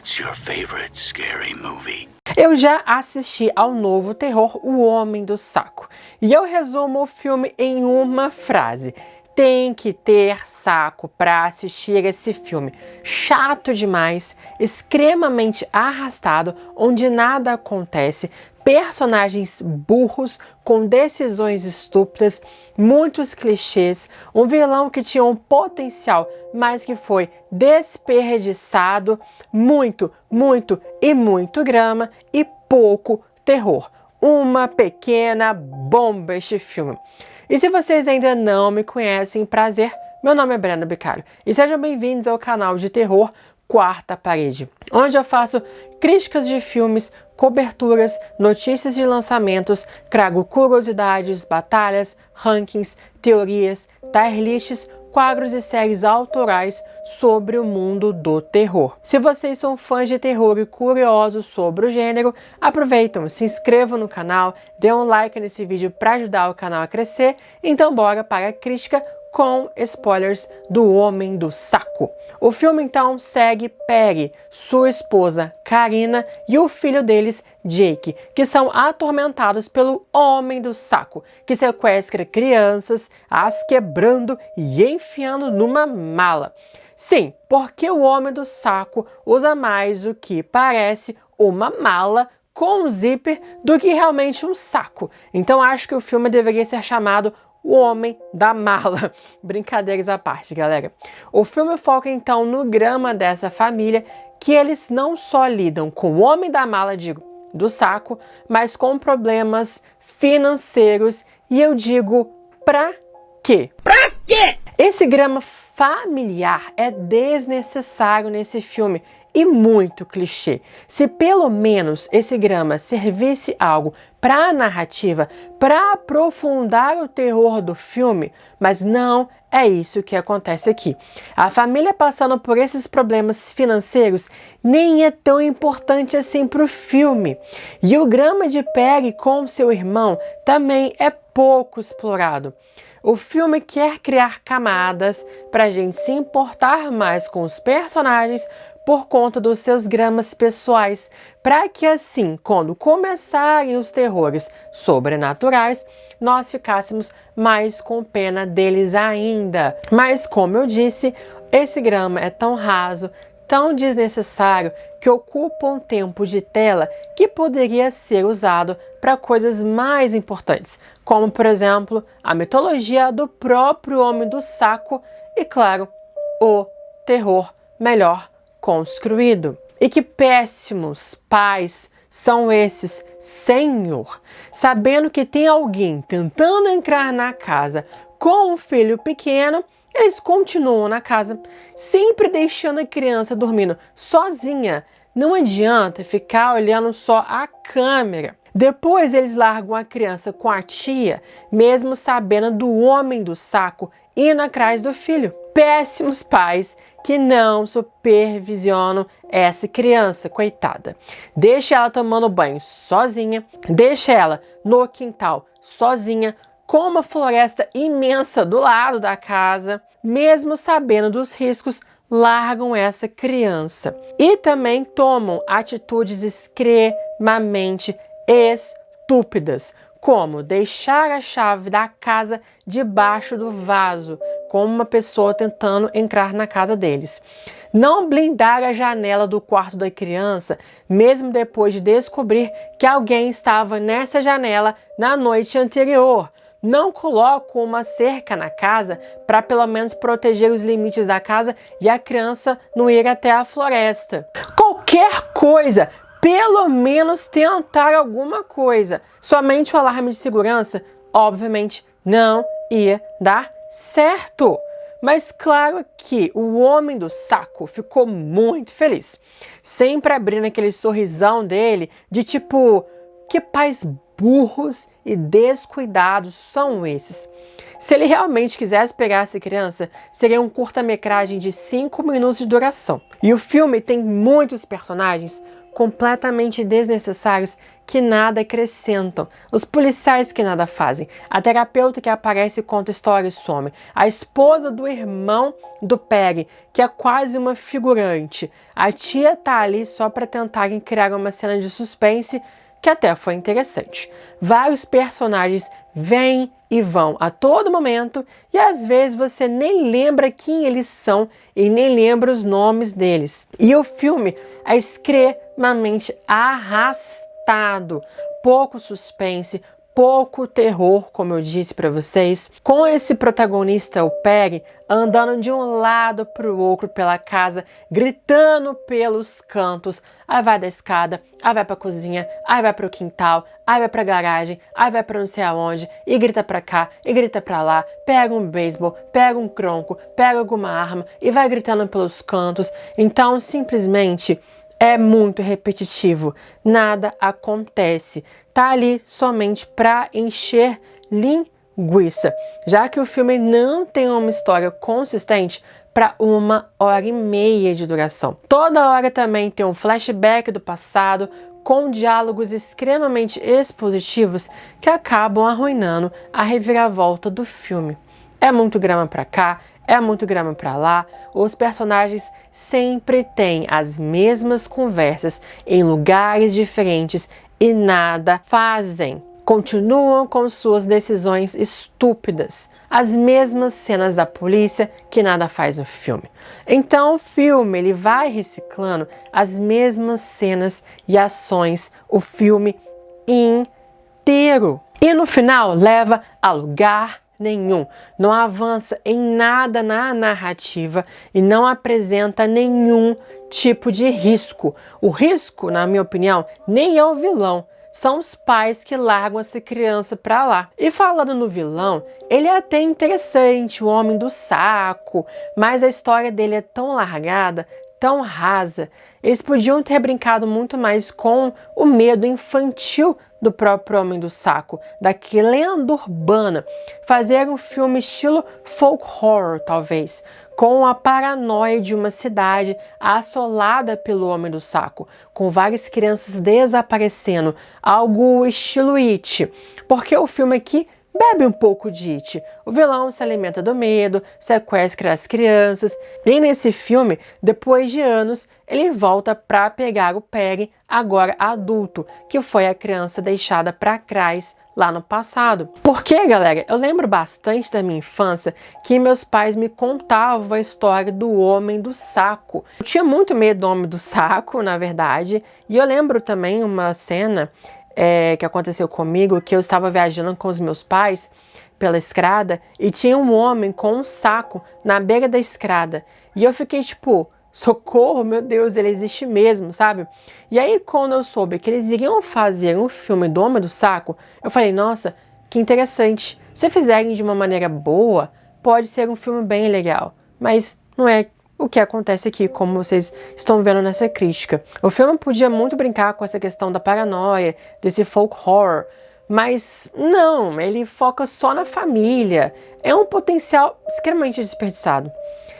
What's your favorite scary movie? Eu já assisti ao novo terror O Homem do Saco. E eu resumo o filme em uma frase. Tem que ter saco para assistir esse filme. Chato demais, extremamente arrastado, onde nada acontece, personagens burros com decisões estúpidas, muitos clichês, um vilão que tinha um potencial, mas que foi desperdiçado, muito grama e pouco terror. Uma pequena bomba este filme. E se vocês ainda não me conhecem, prazer, meu nome é Brenda Bicalho e sejam bem-vindos ao canal de terror Quarta Parede, onde eu faço críticas de filmes, coberturas, notícias de lançamentos, trago curiosidades, batalhas, rankings, teorias, tier lists, quadros e séries autorais sobre o mundo do terror. Se vocês são fãs de terror e curiosos sobre o gênero, aproveitem, se inscrevam no canal, dê um like nesse vídeo para ajudar o canal a crescer. Então bora para a crítica com spoilers do Homem do Saco. O filme então segue Perry, sua esposa Karina e o filho deles, Jake, que são atormentados pelo Homem do Saco, que sequestra crianças, as quebrando e enfiando numa mala. Sim, porque o Homem do Saco usa mais o que parece uma mala com um zíper do que realmente um saco. Então acho que o filme deveria ser chamado O Homem da Mala. Brincadeiras à parte, galera. O filme foca então no drama dessa família, que eles não só lidam com o Homem da Mala, do saco, mas com problemas financeiros. E eu digo, pra quê? Pra quê? Esse drama familiar é desnecessário nesse filme e muito clichê. Se pelo menos esse drama servisse algo para a narrativa, para aprofundar o terror do filme, mas não é isso que acontece aqui. A família passando por esses problemas financeiros nem é tão importante assim para o filme. E o drama de Perry com seu irmão também é pouco explorado. O filme quer criar camadas para a gente se importar mais com os personagens por conta dos seus dramas pessoais, para que assim, quando começarem os terrores sobrenaturais, nós ficássemos mais com pena deles ainda. Mas como eu disse, esse drama é tão raso, tão desnecessário, que ocupa um tempo de tela que poderia ser usado para coisas mais importantes, como por exemplo a mitologia do próprio Homem do Saco e, claro, o terror melhor construído. E que péssimos pais são esses, Senhor, sabendo que tem alguém tentando entrar na casa com um filho pequeno. Eles continuam na casa, sempre deixando a criança dormindo sozinha. Não adianta ficar olhando só a câmera. Depois eles largam a criança com a tia, mesmo sabendo do Homem do Saco indo atrás do filho. Péssimos pais que não supervisionam essa criança, coitada. Deixa ela tomando banho sozinha, deixa ela no quintal sozinha, com uma floresta imensa do lado da casa, mesmo sabendo dos riscos, largam essa criança. E também tomam atitudes extremamente estúpidas, como deixar a chave da casa debaixo do vaso, com uma pessoa tentando entrar na casa deles. Não blindar a janela do quarto da criança, mesmo depois de descobrir que alguém estava nessa janela na noite anterior. Não colocam uma cerca na casa para pelo menos proteger os limites da casa e a criança não ir até a floresta. Qualquer coisa, pelo menos tentar alguma coisa. Somente o alarme de segurança, obviamente, não ia dar certo. Mas claro que o Homem do Saco ficou muito feliz, sempre abrindo aquele sorrisão dele de tipo, que pais burros e descuidados são esses? Se ele realmente quisesse pegar essa criança, seria um curta-metragem de 5 minutos de duração. E o filme tem muitos personagens completamente desnecessários que nada acrescentam, os policiais que nada fazem, a terapeuta que aparece e conta história e some, a esposa do irmão do Perry, que é quase uma figurante, a tia tá ali só para tentarem criar uma cena de suspense que até foi interessante. Vários personagens vêm e vão a todo momento e às vezes você nem lembra quem eles são e nem lembra os nomes deles. E o filme é extremamente arrastado, pouco suspense, pouco terror, como eu disse para vocês, com esse protagonista, o Perry, andando de um lado para o outro pela casa, gritando pelos cantos, aí vai da escada, aí vai para a cozinha, aí vai para o quintal, aí vai para a garagem, aí vai para não sei aonde, e grita para cá, e grita para lá, pega um beisebol, pega um tronco, pega alguma arma e vai gritando pelos cantos. Então, simplesmente é muito repetitivo, nada acontece. Tá ali somente para encher linguiça, já que o filme não tem uma história consistente para 1h30 de duração. Toda hora também tem um flashback do passado com diálogos extremamente expositivos que acabam arruinando a reviravolta do filme. É muito grama para cá, é muito grama para lá, os personagens sempre têm as mesmas conversas em lugares diferentes e nada fazem. Continuam com suas decisões estúpidas, as mesmas cenas da polícia que nada faz no filme. Então o filme ele vai reciclando as mesmas cenas e ações o filme inteiro. E no final leva a lugar nenhum, não avança em nada na narrativa e não apresenta nenhum tipo de risco. O risco, na minha opinião, nem é o vilão, são os pais que largam essa criança pra lá. E falando no vilão, ele é até interessante, o homem do saco, mas a história dele é tão largada, tão rasa. Eles podiam ter brincado muito mais com o medo infantil do próprio Homem do Saco, daquela lenda urbana, fazer um filme estilo folk horror, talvez, com a paranoia de uma cidade assolada pelo Homem do Saco, com várias crianças desaparecendo, algo estilo It, porque o filme aqui bebe um pouco de It. O vilão se alimenta do medo, sequestra as crianças, e nesse filme, depois de anos, ele volta para pegar o Perry, agora adulto, que foi a criança deixada para trás lá no passado. Porque, galera, eu lembro bastante da minha infância que meus pais me contavam a história do Homem do Saco. Eu tinha muito medo do Homem do Saco, na verdade, e eu lembro também uma cena que aconteceu comigo, que eu estava viajando com os meus pais pela estrada e tinha um homem com um saco na beira da estrada. E eu fiquei tipo, socorro, meu Deus, ele existe mesmo, sabe? E aí quando eu soube que eles iriam fazer um filme do Homem do Saco, eu falei, nossa, que interessante. Se fizerem de uma maneira boa, pode ser um filme bem legal. Mas não é o que acontece aqui, como vocês estão vendo nessa crítica. O filme podia muito brincar com essa questão da paranoia, desse folk horror, mas não, ele foca só na família. É um potencial extremamente desperdiçado.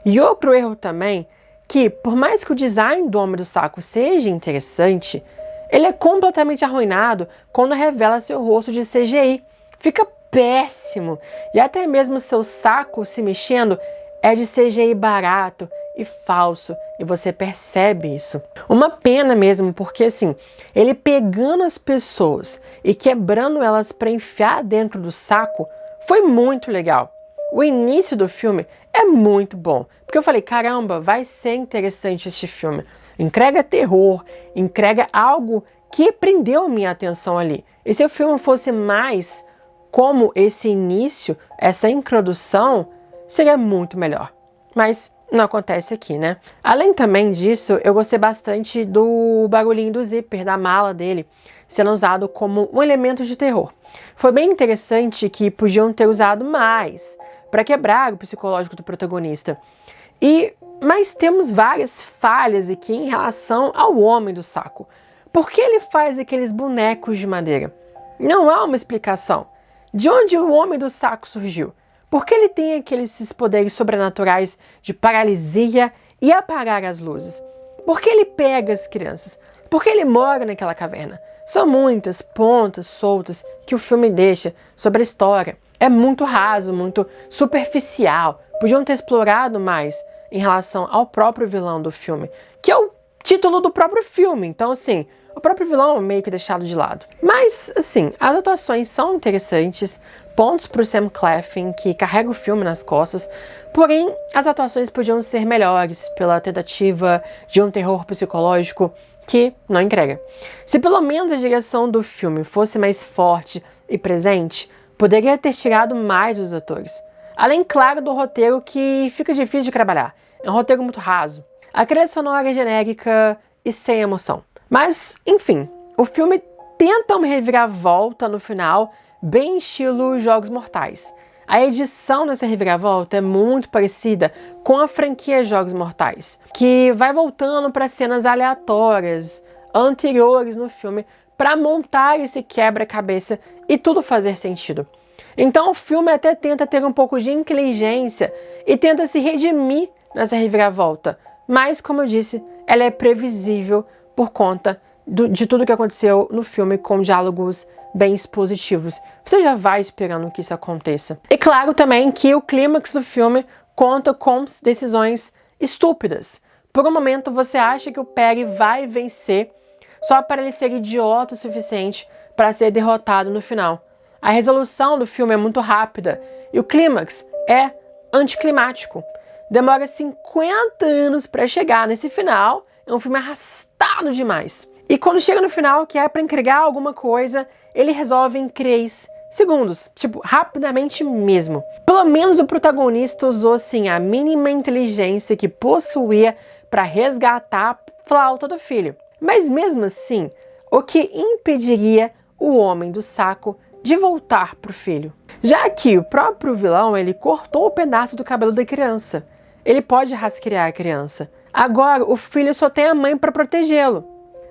E outro erro também, que por mais que o design do Homem do Saco seja interessante, ele é completamente arruinado quando revela seu rosto de CGI. Fica péssimo. E até mesmo seu saco se mexendo é de CGI barato e falso, e você percebe isso. Uma pena mesmo, porque assim, ele pegando as pessoas e quebrando elas para enfiar dentro do saco foi muito legal. O início do filme é muito bom, porque eu falei, caramba, vai ser interessante este filme. Entrega terror, entrega algo que prendeu minha atenção ali. E se o filme fosse mais como esse início, essa introdução, seria muito melhor. Mas não acontece aqui, né? Além também disso, eu gostei bastante do barulhinho do zíper, da mala dele, sendo usado como um elemento de terror. Foi bem interessante que podiam ter usado mais para quebrar o psicológico do protagonista. Mas temos várias falhas aqui em relação ao Homem do Saco. Por que ele faz aqueles bonecos de madeira? Não há uma explicação. De onde o Homem do Saco surgiu? Por que ele tem aqueles poderes sobrenaturais de paralisia e apagar as luzes? Por que ele pega as crianças? Porque ele mora naquela caverna. São muitas pontas soltas que o filme deixa sobre a história. É muito raso, muito superficial. Podiam ter explorado mais em relação ao próprio vilão do filme, que é o título do próprio filme. Então, assim, o próprio vilão é meio que deixado de lado. Mas, assim, as atuações são interessantes, pontos pro Sam Claflin, que carrega o filme nas costas, porém, as atuações podiam ser melhores pela tentativa de um terror psicológico que não entrega. Se pelo menos a direção do filme fosse mais forte e presente, poderia ter tirado mais dos atores. Além, claro, do roteiro que fica difícil de trabalhar. É um roteiro muito raso. A trilha sonora é genérica e sem emoção. Mas, enfim, o filme tenta uma reviravolta no final, bem estilo Jogos Mortais. A edição nessa reviravolta é muito parecida com a franquia Jogos Mortais, que vai voltando para cenas aleatórias, anteriores no filme, para montar esse quebra-cabeça e tudo fazer sentido. Então o filme até tenta ter um pouco de inteligência e tenta se redimir nessa reviravolta, mas, como eu disse, ela é previsível por conta de tudo que aconteceu no filme, com diálogos bem expositivos. Você já vai esperando que isso aconteça. E claro também que o clímax do filme conta com decisões estúpidas. Por um momento você acha que o Perry vai vencer só para ele ser idiota o suficiente para ser derrotado no final. A resolução do filme é muito rápida e o clímax é anticlimático. Demora 50 anos para chegar nesse final, é um filme arrastado demais. E quando chega no final, que é para entregar alguma coisa, ele resolve em 3 segundos, tipo, rapidamente mesmo. Pelo menos o protagonista usou, assim, a mínima inteligência que possuía para resgatar a flauta do filho. Mas mesmo assim, o que impediria o homem do saco de voltar pro filho? Já que o próprio vilão, ele cortou o pedaço do cabelo da criança. Ele pode rastrear a criança. Agora, o filho só tem a mãe para protegê-lo.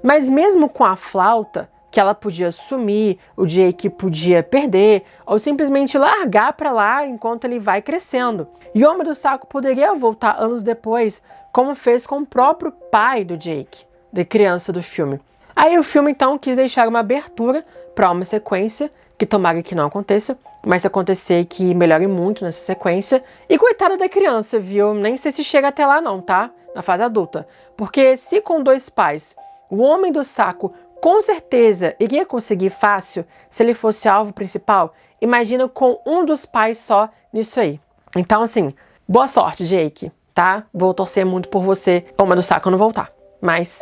Mas mesmo com a flauta, que ela podia sumir, o Jake podia perder, ou simplesmente largar para lá enquanto ele vai crescendo. E o Homem do Saco poderia voltar anos depois, como fez com o próprio pai do Jake, da criança do filme. Aí o filme então quis deixar uma abertura para uma sequência, que tomara que não aconteça, mas se acontecer que melhore muito nessa sequência. E coitada da criança, viu? Nem sei se chega até lá não, tá? Na fase adulta. Porque se com 2 pais, o Homem do Saco com certeza iria conseguir fácil se ele fosse alvo principal, imagina com um dos pais só nisso aí. Então assim, boa sorte, Jake, tá? Vou torcer muito por você, Homem do Saco não voltar. Mas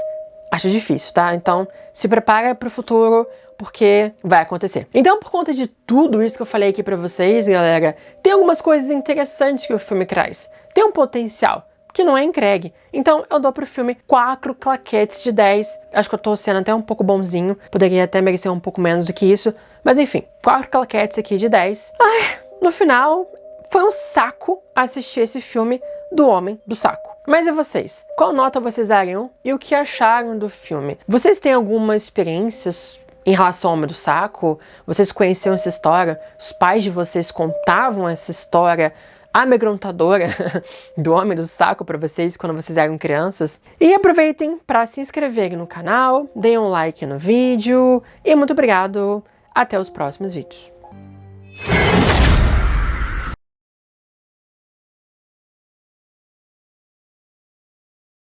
acho difícil, tá? Então se prepara pro futuro, porque vai acontecer. Então, por conta de tudo isso que eu falei aqui pra vocês, galera, tem algumas coisas interessantes que o filme traz. Tem um potencial que não é entregue. Então, eu dou pro filme 4 claquetes de 10. Acho que eu tô sendo até um pouco bonzinho. Poderia até merecer um pouco menos do que isso. Mas, enfim, 4 claquetes aqui de 10. Ai, no final, foi um saco assistir esse filme do Homem do Saco. Mas e vocês? Qual nota vocês dariam e o que acharam do filme? Vocês têm alguma experiência em relação ao Homem do Saco? Vocês conheciam essa história? Os pais de vocês contavam essa história amedrontadora do Homem do Saco para vocês quando vocês eram crianças? E aproveitem para se inscreverem no canal, deem um like no vídeo e muito obrigado. Até os próximos vídeos.